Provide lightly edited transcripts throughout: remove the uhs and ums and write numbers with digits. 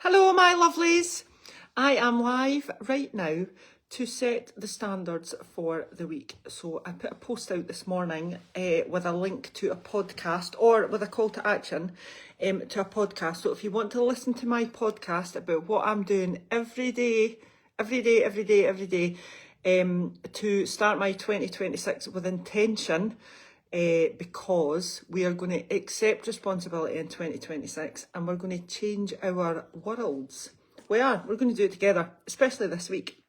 Hello, my lovelies. I am live right now to set the standards for the week. So I put a post out this morning with a link to a podcast or with a call to action to a podcast. So if you want to listen to my podcast about what I'm doing every day, to start my 2026 with intention, because we are going to accept responsibility in 2026 and we're going to change our worlds. We're going to do it together, especially this week.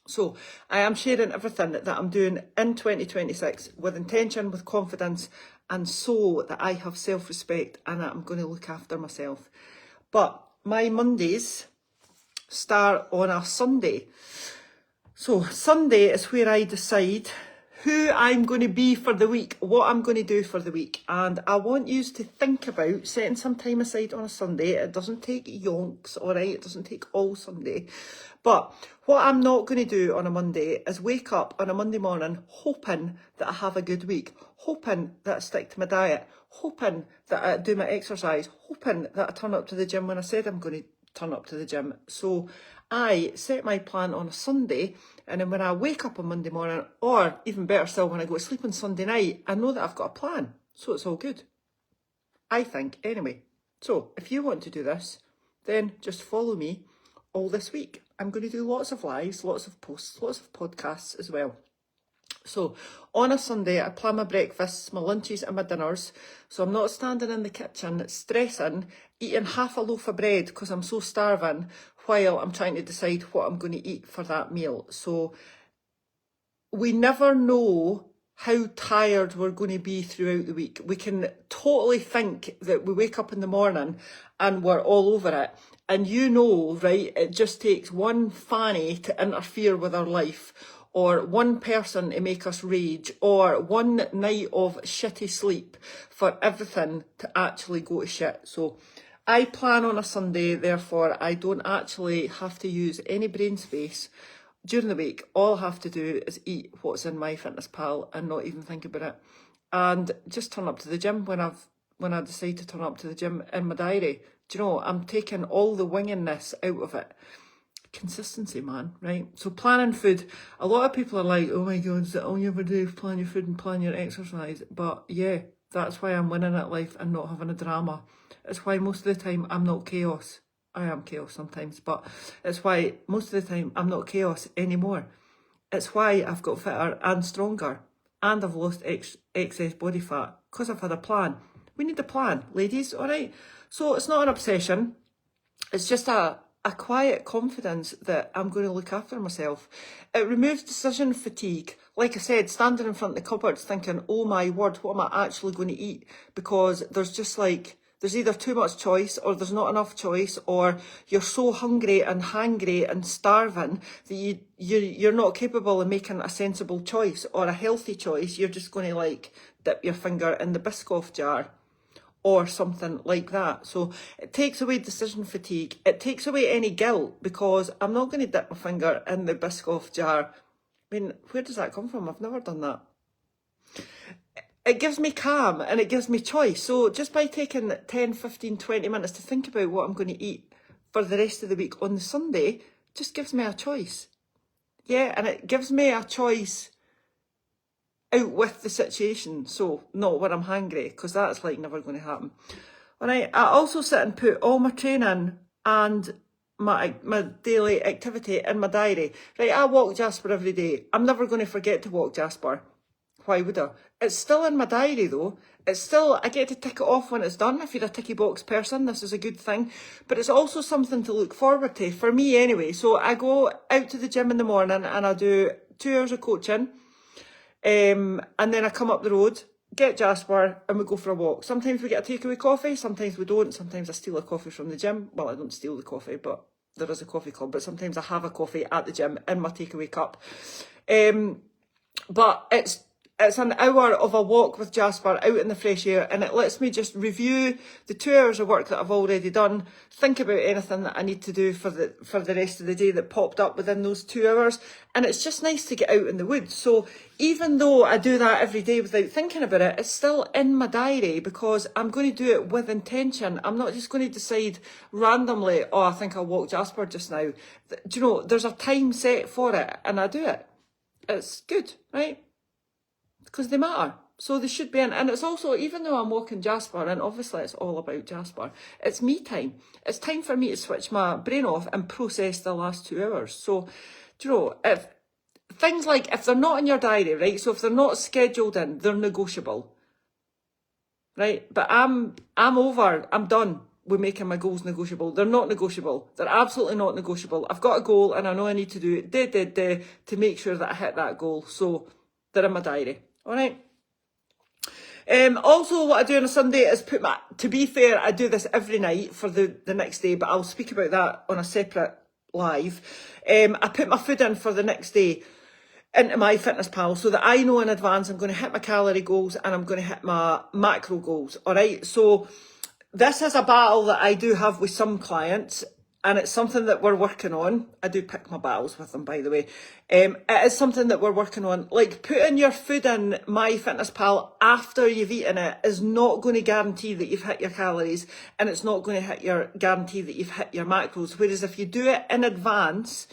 So I am sharing everything that I'm doing in 2026 with intention, with confidence, and so that I have self-respect and that I'm going to look after myself. But my Mondays start on a Sunday. So Sunday is where I decide who I'm going to be for the week, what I'm going to do for the week. And I want you to think about setting some time aside on a Sunday. It doesn't take yonks, all right? It doesn't take all Sunday. But what I'm not going to do on a Monday is wake up on a Monday morning hoping that I have a good week, hoping that I stick to my diet, hoping that I do my exercise, hoping that I turn up to the gym when I said I'm going to turn up to the gym. So I set my plan on a Sunday, and then when I wake up on Monday morning, or even better still, when I go to sleep on Sunday night, I know that I've got a plan. So it's all good. I think, anyway. So if you want to do this, then just follow me all this week. I'm going to do lots of lives, lots of posts, lots of podcasts as well. So on a Sunday, I plan my breakfasts, my lunches and my dinners. So I'm not standing in the kitchen stressing, eating half a loaf of bread because I'm so starving while I'm trying to decide what I'm going to eat for that meal. So we never know how tired we're going to be throughout the week. We can totally think that we wake up in the morning and we're all over it. And you know, right, it just takes one fanny to interfere with our life, or one person to make us rage, or one night of shitty sleep for everything to actually go to shit. So I plan on a Sunday, therefore I don't actually have to use any brain space during the week. All I have to do is eat what's in my MyFitnessPal and not even think about it. And just turn up to the gym when I decide to turn up to the gym in my diary. Do you know, I'm taking all the wingingness out of it. Consistency, man, right? So planning food, a lot of people are like, oh my God, is that all you ever do is plan your food and plan your exercise? But yeah, that's why I'm winning at life and not having a drama. It's why most of the time I'm not chaos. I am chaos sometimes, but it's why most of the time I'm not chaos anymore. It's why I've got fitter and stronger, and I've lost excess body fat, because I've had a plan. We need a plan, ladies, all right? So it's not an obsession. It's just a quiet confidence that I'm going to look after myself. It removes decision fatigue. Like I said, standing in front of the cupboards thinking, oh my word, what am I actually going to eat? Because there's either too much choice or there's not enough choice, or you're so hungry and hangry and starving that you're not capable of making a sensible choice or a healthy choice. You're just going to dip your finger in the Biscoff jar or something like that. So it takes away decision fatigue. It takes away any guilt, because I'm not going to dip my finger in the Biscoff jar. I mean, where does that come from? I've never done that. It gives me calm and it gives me choice. So just by taking 10, 15, 20 minutes to think about what I'm going to eat for the rest of the week on the Sunday, just gives me a choice. Yeah, and it gives me a choice out with the situation, so not when I'm hungry, because that's never going to happen. Alright, I also sit and put all my training and my daily activity in my diary. Right, I walk Jasper every day. I'm never going to forget to walk Jasper. Why would I? It's still in my diary though. It's still, I get to tick it off when it's done. If you're a ticky box person, this is a good thing. But it's also something to look forward to, for me anyway. So I go out to the gym in the morning and I do 2 hours of coaching. And then I come up the road, get Jasper, and we go for a walk. Sometimes we get a takeaway coffee, sometimes we don't. Sometimes I steal a coffee from the gym. Well, I don't steal the coffee, but there is a coffee club. But sometimes I have a coffee at the gym in my takeaway cup. But It's an hour of a walk with Jasper out in the fresh air, and it lets me just review the 2 hours of work that I've already done, think about anything that I need to do for the rest of the day that popped up within those 2 hours. And it's just nice to get out in the woods. So even though I do that every day without thinking about it, it's still in my diary because I'm going to do it with intention. I'm not just going to decide randomly, oh, I think I'll walk Jasper just now. Do you know, there's a time set for it, and I do it. It's good, right? Because they matter. So they should be in. And it's also, even though I'm walking Jasper, and obviously it's all about Jasper, it's me time. It's time for me to switch my brain off and process the last 2 hours. So, do you know, if things like, if they're not in your diary, right? So if they're not scheduled in, they're negotiable. Right? But I'm done with making my goals negotiable. They're not negotiable. They're absolutely not negotiable. I've got a goal and I know I need to do it to make sure that I hit that goal. So they're in my diary. All right. Also, what I do on a Sunday is to be fair, I do this every night for the next day, but I'll speak about that on a separate live. I put my food in for the next day into MyFitnessPal so that I know in advance I'm going to hit my calorie goals and I'm going to hit my macro goals. All right. So this is a battle that I do have with some clients. And it's something that we're working on. I do pick my battles with them, by the way. It is something that we're working on. Like, putting your food in MyFitnessPal after you've eaten it is not going to guarantee that you've hit your calories, and it's not going to guarantee that you've hit your macros. Whereas if you do it in advance,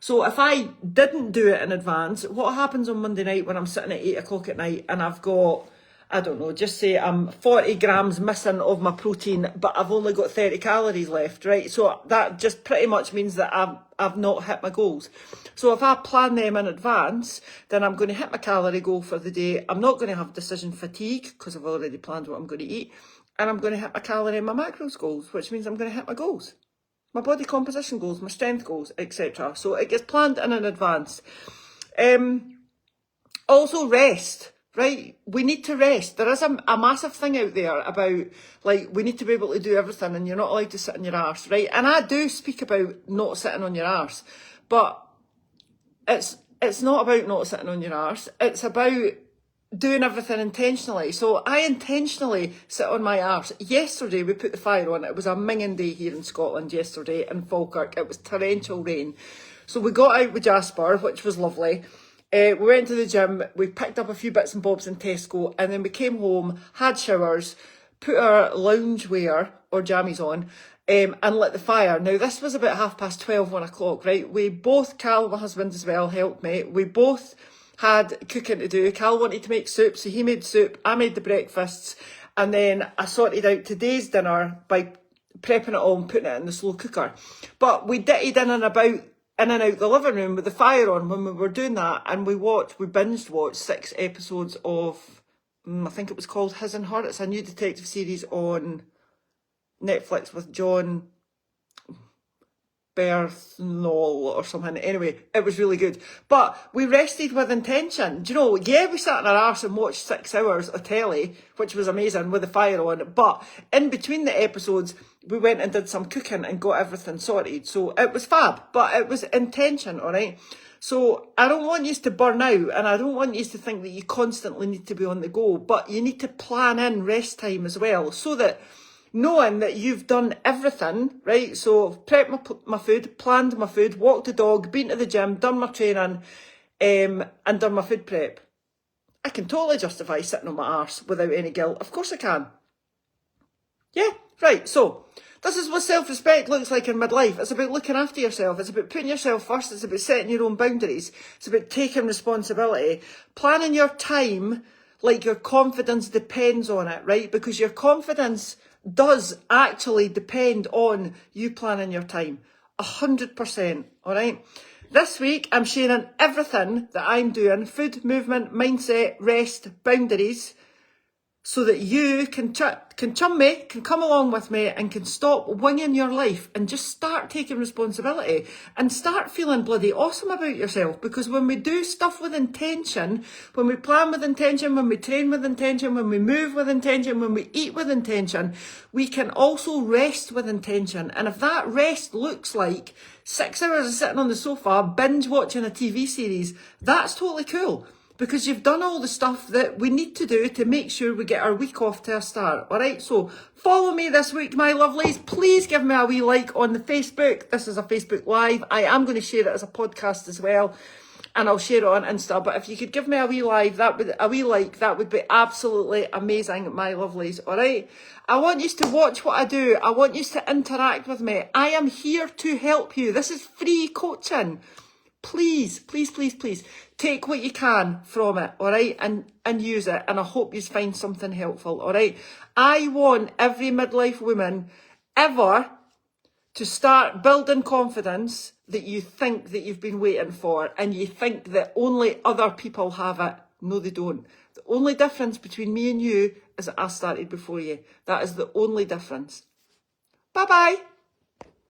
so if I didn't do it in advance, what happens on Monday night when I'm sitting at 8 o'clock at night and I've got, I don't know, just say I'm 40 grams missing of my protein, but I've only got 30 calories left, right? So that just pretty much means that I've not hit my goals. So if I plan them in advance, then I'm going to hit my calorie goal for the day. I'm not going to have decision fatigue because I've already planned what I'm going to eat. And I'm going to hit my calorie and my macros goals, which means I'm going to hit my goals. My body composition goals, my strength goals, etc. So it gets planned in advance. Also rest. Right, we need to rest. There is a massive thing out there about, like, we need to be able to do everything and you're not allowed to sit on your arse, right? And I do speak about not sitting on your arse, but it's not about not sitting on your arse. It's about doing everything intentionally. So I intentionally sit on my arse. Yesterday we put the fire on. It was a minging day here in Scotland yesterday in Falkirk. It was torrential rain. So we got out with Jasper, which was lovely. We went to the gym, we picked up a few bits and bobs in Tesco, and then we came home, had showers, put our loungewear or jammies on, and lit the fire. Now, this was about 12:30, 1 o'clock, right? We both, Cal, my husband as well, helped me. We both had cooking to do. Cal wanted to make soup, so he made soup. I made the breakfasts, and then I sorted out today's dinner by prepping it all and putting it in the slow cooker. But we dittied in and out the living room with the fire on when we were doing that, and we binged watched 6 episodes of, I think it was called His and Her. It's a new detective series on Netflix with John Bernthal or something. Anyway, it was really good. But we rested with intention. Do you know, yeah, we sat in our arse and watched 6 hours of telly, which was amazing with the fire on. But in between the episodes, we went and did some cooking and got everything sorted. So it was fab, but it was intention, all right? So I don't want you to burn out, and I don't want you to think that you constantly need to be on the go, but you need to plan in rest time as well, so that knowing that you've done everything, right? So I've prepped my food, planned my food, walked the dog, been to the gym, done my training, and done my food prep. I can totally justify sitting on my arse without any guilt. Of course I can. Yeah, right. So this is what self-respect looks like in midlife. It's about looking after yourself. It's about putting yourself first. It's about setting your own boundaries. It's about taking responsibility, planning your time like your confidence depends on it, right? Because your confidence does actually depend on you planning your time. 100%, all right? This week, I'm sharing everything that I'm doing: food, movement, mindset, rest, boundaries, so that you can chum me, can come along with me, and can stop winging your life and just start taking responsibility and start feeling bloody awesome about yourself. Because when we do stuff with intention, when we plan with intention, when we train with intention, when we move with intention, when we eat with intention, we can also rest with intention. And if that rest looks like 6 hours of sitting on the sofa, binge watching a TV series, that's totally cool. because you've done all the stuff that we need to do to make sure we get our week off to a start. All right, so follow me this week, my lovelies. Please give me a wee like on the Facebook. This is a Facebook Live. I am going to share it as a podcast as well, and I'll share it on Insta. But if you could give me a wee like, that would be absolutely amazing, my lovelies. All right, I want you to watch what I do. I want you to interact with me. I am here to help you. This is free coaching. Please, please, please, please take what you can from it, all right, and use it. And I hope you find something helpful, all right. I want every midlife woman ever to start building confidence that you think that you've been waiting for, and you think that only other people have it. No, they don't. The only difference between me and you is that I started before you. That is the only difference. Bye-bye.